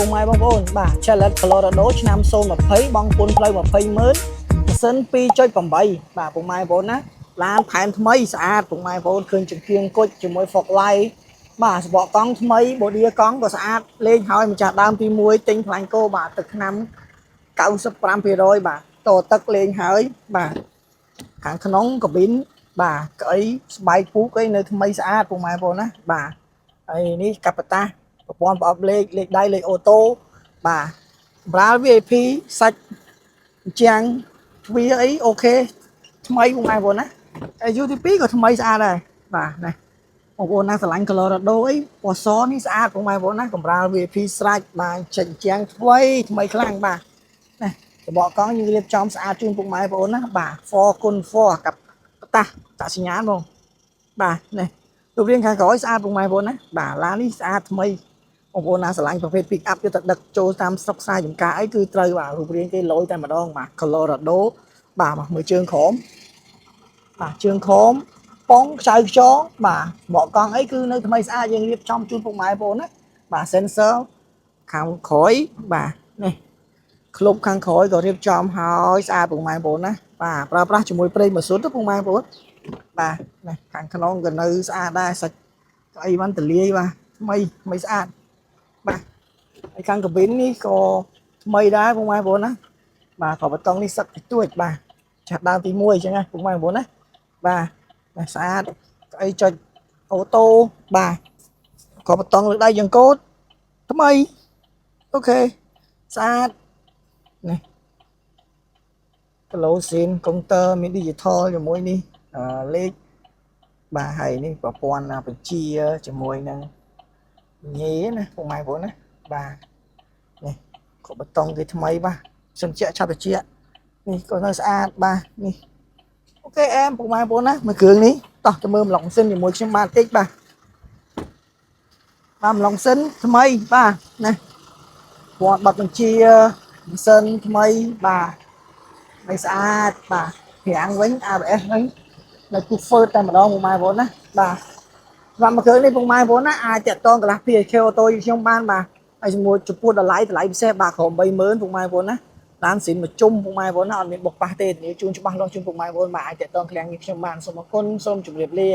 ពុកម៉ែបងប្អូនបាទ Chevrolet Colorado ឆ្នាំ020បងពុនផ្លូវ20ម៉ឺនម៉ាស៊ីន 2.8 បាទពុកម៉ែបងប្អូនណាឡានផែនថ្មីស្អាតពុកម៉ែបងប្អូនឃើញចំគៀងគុជជាមួយ Fog Light បាទសបកកង់ថ្មី body កង់ក៏ស្អាតលេងហើយម្ចាស់ដើមទី1ទិញខ្លាញ់គោបាទទឹកថ្នាំ95% បាទតទឹកលេងហើយបាទខាងក្នុងកាប៊ីនបាទកៅអីស្បែកពូកអីនៅថ្មីស្អាតពុកម៉ែបងប្អូនណាបាទហើយនេះកាប់តាប្រព័ន្ធប្រអប់លេខដៃលេខអូតូបាទសម្រាប់ VIP សាច់ជាងទ្វាអីអូខេថ្មីពុកម៉ែបងប្អូនណាហើយ UTP ក៏ថ្មីស្អាតដែរបាទណាបងប្អូនណាស្រឡាញ់ Colorado អីពណ៌សនេះស្អាតពុកម៉ែបងប្អូនណាកម្រាល VIP ស្រេចបាទចេញជាងថ្មីខ្លាំងបាទណាសបកកង់យើងរៀបចំស្អាតជូនពុកម៉ែបងប្អូនណាបាទ 4x4 កាប់តាសញ្ញាណបងបាទនេះរូបរាងខាងក្រោយស្អាតពុកម៉ែបងប្អូនណាបាទឡាននេះស្អាតថ្មីបងប្អូនណាស្រឡាញ់ប្រភេទ pick up យកទៅដឹកចូលតាមស្រុកខ្សែចំការអីគឺត្រូវបាទរូបរាងគេលយតែម្ដងបាទ Colorado បាទមើលជើងក្រោមបាទជើងក្រោមប៉ងខ្ចៅខ្យងបាទបកកង់អីគឺនៅថ្មីស្អាតយើងរៀបចំជូនពុកម៉ែបងប្អូនណាបាទ sensor ខាងក្រោយបាទនេះក្លុបខាងក្រោយក៏រៀបចំហើយស្អាតពុកម៉ែបងប្អូនណាបាទប្រើប្រាស់ជាមួយប្រេងម៉ាស៊ូតទៅពុកម៉ែបងប្អូនបាទនេះខាងក្នុងក៏នៅស្អាតដែរសាច់ស្អីវ៉ាន់តលាយបាទថ្មីស្អាតបាទហើយខាងកាប៊ីននេះក៏ថ្មីដែរពុកម៉ែបងប្អូនណាបាទក៏បតុងនេះសឹកតិចតួចបាទចាស់ដើមទី1អញ្ចឹងណាពុកម៉ែបងប្អូនណាបាទស្អាតស្អីចុចអូតូបាទក៏បតុងលើដៃយ៉ាងកូតថ្មីអូខេស្អាតនេះ closing counter មាន digital ជាមួយនេះលេខបាទហើយនេះប្រព័ន្ធបញ្ជាជាមួយនឹងញេណាពុកម៉ែបងប្អូនណាបាទនេះក៏បតុងគេថ្មីបាទសិនជាឆាប់ត្រជាក់នេះក៏នៅស្អាតបាទនេះអូខេអែមពុកម៉ែបងប្អូនណាមួយគ្រឿងនេះតោះទៅមើលម្លងសិនជាមួយខ្ញុំបានតិចបាទម្លងសិនថ្មីបាទណាពណ៌បាត់បញ្ជាម៉ាស៊ីនថ្មីបាទហើយស្អាតបាទប្រាំងវិញ ABS វិញនៅគូហ្វឺតតែម្ដងពុកម៉ែបងប្អូនណាបាទសម្រាប់មួយគ្រឿងនេះពុកម៉ែបងប្អូនណាអាចតាក់ទងកន្លះ PK អូតូខ្ញុំបានបាទហើយជាមួយចំពោះតម្លៃពិសេសបាទក្រុម30000ពុកម៉ែបងប្អូនណាឡានស៊ីនមួយជុំពុកម៉ែបងប្អូនណាអត់មានបុកប៉ះទេធានាជូនច្បាស់លាស់ជូនពុកម៉ែបងប្អូនបាទអាចតាក់ទងឃ្លាំងនេះខ្ញុំបានសូមអរគុណសូមជម្រាបលា